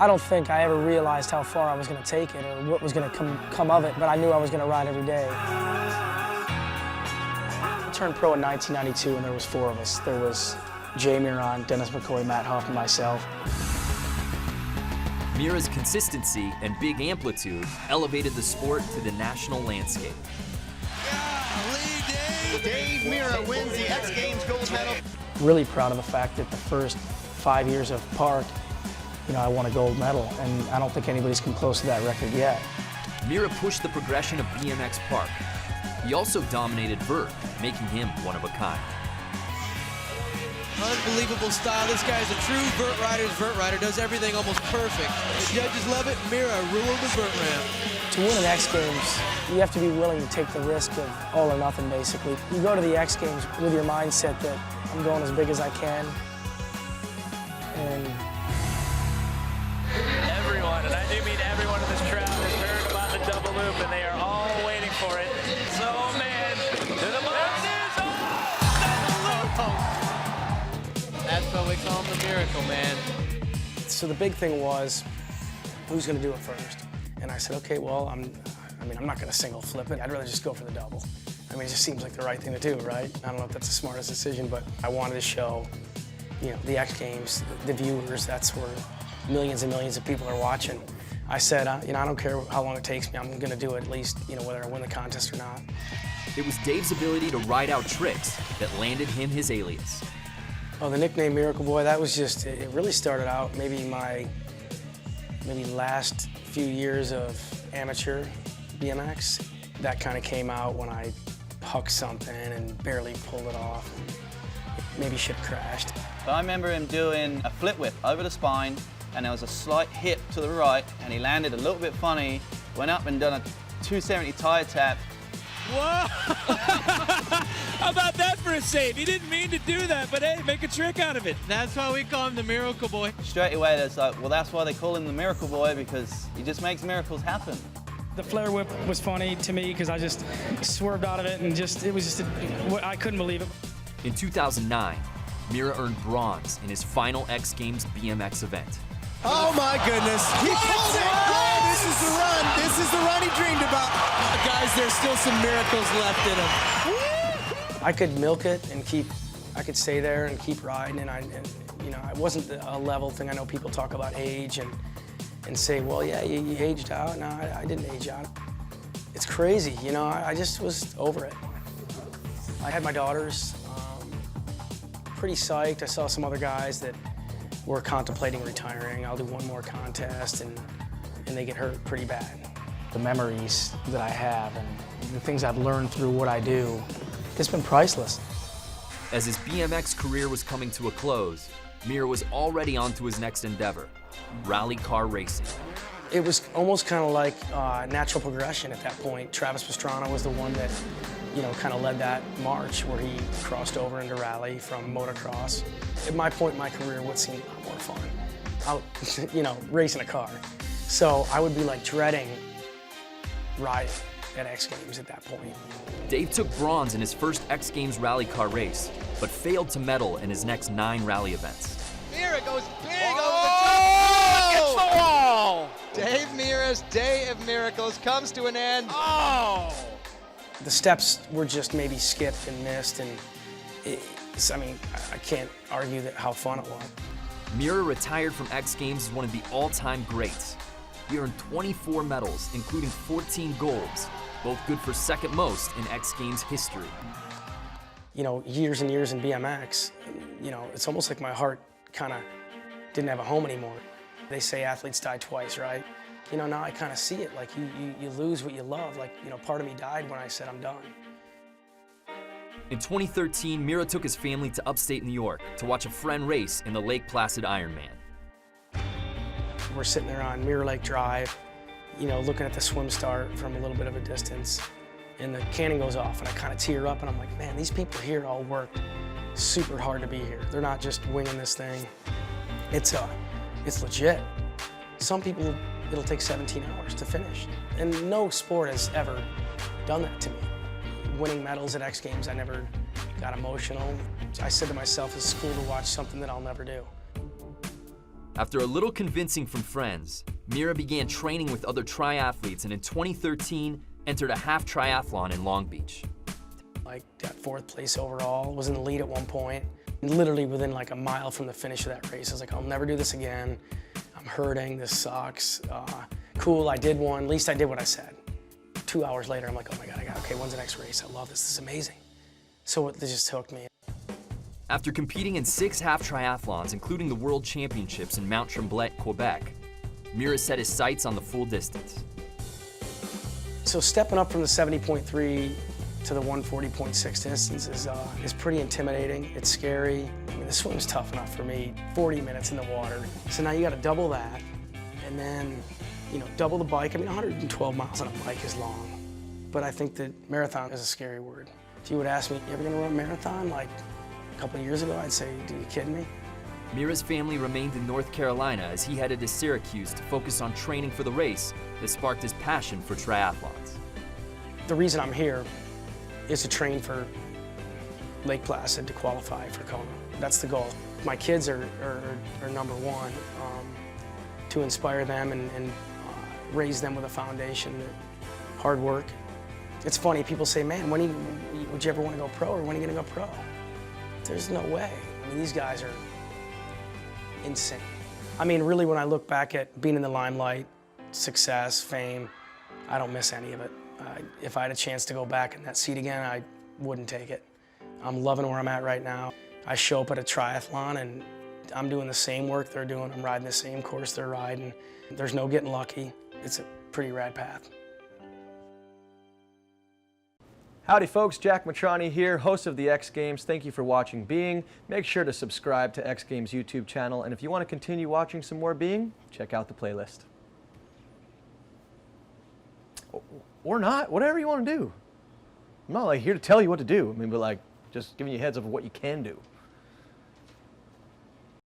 I don't think I ever realized how far I was going to take it or what was going to come of it, but I knew I was going to ride every day. I turned pro in 1992, and there was 4 of us. There was Jay Mirra, Dennis McCoy, Matt Huff, and myself. Mirra's consistency and big amplitude elevated the sport to the national landscape. Dave Mirra wins the X Games gold medal. Really proud of the fact that the first 5 years of Park, I won a gold medal, and I don't think anybody's come close to that record yet. Mirra pushed the progression of BMX Park. He also dominated vert, making him one of a kind. Unbelievable style. This guy's a true vert rider, does everything almost perfect. The judges love it. Mirra ruled the vert ramp. To win an X Games, you have to be willing to take the risk of all or nothing, basically. You go to the X Games with your mindset that I'm going as big as I can. And everyone, and I do mean everyone in this crowd, has heard about the double loop, and they are all waiting for it. So, man, to the bottom. That's what we call him, the Miracle Man. so the big thing was, who's going to do it first? And I said, okay, well, I'm not going to single flip it. I'd rather just go for the double. I mean, it just seems like the right thing to do, right? I don't know if that's the smartest decision, but I wanted to show, the X Games, the viewers, that's where millions and millions of people are watching. I said, I don't care how long it takes me, I'm going to do it at least, whether I win the contest or not. It was Dave's ability to ride out tricks that landed him his alias. Oh, the nickname Miracle Boy, that was just, it really started out maybe last few years of amateur BMX. That kind of came out when I hucked something and barely pulled it off. Maybe should have crashed. But I remember him doing a flip whip over the spine, and there was a slight hip to the right, and he landed a little bit funny, went up and done a 270 tire tap. Whoa! How about that for a save? He didn't mean to do that, but hey, make a trick out of it. That's why we call him the Miracle Boy. Straight away, there's like, well, that's why they call him the Miracle Boy, because he just makes miracles happen. The flare whip was funny to me because I just swerved out of it, and I couldn't believe it. In 2009, Mirra earned bronze in his final X Games BMX event. Oh my goodness. He pulled it! Oh, this is the run. This is the run he dreamed about. Guys, there's still some miracles left in him. I could milk it and I could stay there and keep riding, and it wasn't a level thing. I know people talk about age and say, well, yeah, you aged out. No, I didn't age out. It's crazy, I just was over it. I had my daughters, pretty psyched. I saw some other guys that were contemplating retiring. I'll do one more contest, and they get hurt pretty bad. The memories that I have and the things I've learned through what I do, it's been priceless. As his BMX career was coming to a close, Mirra was already on to his next endeavor, rally car racing. It was almost kind of like natural progression at that point. Travis Pastrana was the one that, kind of led that march where he crossed over into rally from motocross. At my point in my career, what seemed a lot more fun, out, racing a car. So I would be like dreading riding at X Games at that point. Dave took bronze in his first X Games rally car race, but failed to medal in his next 9 rally events. Mirra goes big over over the top. Gets the wall. Dave Mirra's Day of Miracles comes to an end. Oh! The steps were just maybe skipped and missed, and I can't argue how fun it was. Mirra retired from X Games as one of the all-time greats. He earned 24 medals, including 14 golds, both good for second most in X Games history. Years and years in BMX, it's almost like my heart kind of didn't have a home anymore. They say athletes die twice, right? Now I kind of see it, like you lose what you love. Like, part of me died when I said I'm done. In 2013, Mirra took his family to upstate New York to watch a friend race in the Lake Placid Ironman. We're sitting there on Mirror Lake Drive, looking at the swim start from a little bit of a distance, and the cannon goes off, and I kind of tear up, and I'm like, man, these people here all worked super hard to be here. They're not just winging this thing. It's legit. Some people, it'll take 17 hours to finish, and no sport has ever done that to me. Winning medals at X Games, I never got emotional. I said to myself, it's cool to watch something that I'll never do. After a little convincing from friends, Mirra began training with other triathletes and in 2013 entered a half triathlon in Long Beach. Like, got 4th place overall, was in the lead at one point. Literally within like a mile from the finish of that race, I was like, I'll never do this again. I'm hurting, this sucks. Cool, I did one, at least I did what I said. 2 hours later, I'm like, oh my God, okay, when's the next race? I love this is amazing. So it just hooked me. After competing in 6 half triathlons, including the World Championships in Mount Tremblant, Quebec, Mirra set his sights on the full distance. So stepping up from the 70.3 to the 140.6 distance is pretty intimidating. It's scary. I mean, the swim's tough enough for me, 40 minutes in the water. So now you gotta double that, and then, you know, double the bike. I mean, 112 miles on a bike is long, but I think that marathon is a scary word. If you would ask me, you ever gonna run a marathon? Like a couple of years ago, I'd say, dude, you kidding me? Mirra's family remained in North Carolina as he headed to Syracuse to focus on training for the race that sparked his passion for triathlons. The reason I'm here is to train for Lake Placid to qualify for Kona. That's the goal. My kids are number one, to inspire them and raise them with a foundation, hard work. It's funny, people say, man, would you ever want to go pro, or when are you going to go pro? There's no way. I mean, these guys are insane. I mean, really, when I look back at being in the limelight, success, fame, I don't miss any of it. If I had a chance to go back in that seat again, I wouldn't take it. I'm loving where I'm at right now. I show up at a triathlon and I'm doing the same work they're doing. I'm riding the same course they're riding. There's no getting lucky. It's a pretty rad path. Howdy folks, Jack Matrani here, host of the X Games. Thank you for watching Being. Make sure to subscribe to X Games YouTube channel, and if you want to continue watching some more Being, check out the playlist. Or not, whatever you want to do. I'm not like here to tell you what to do. I mean, but like just giving you heads up of what you can do.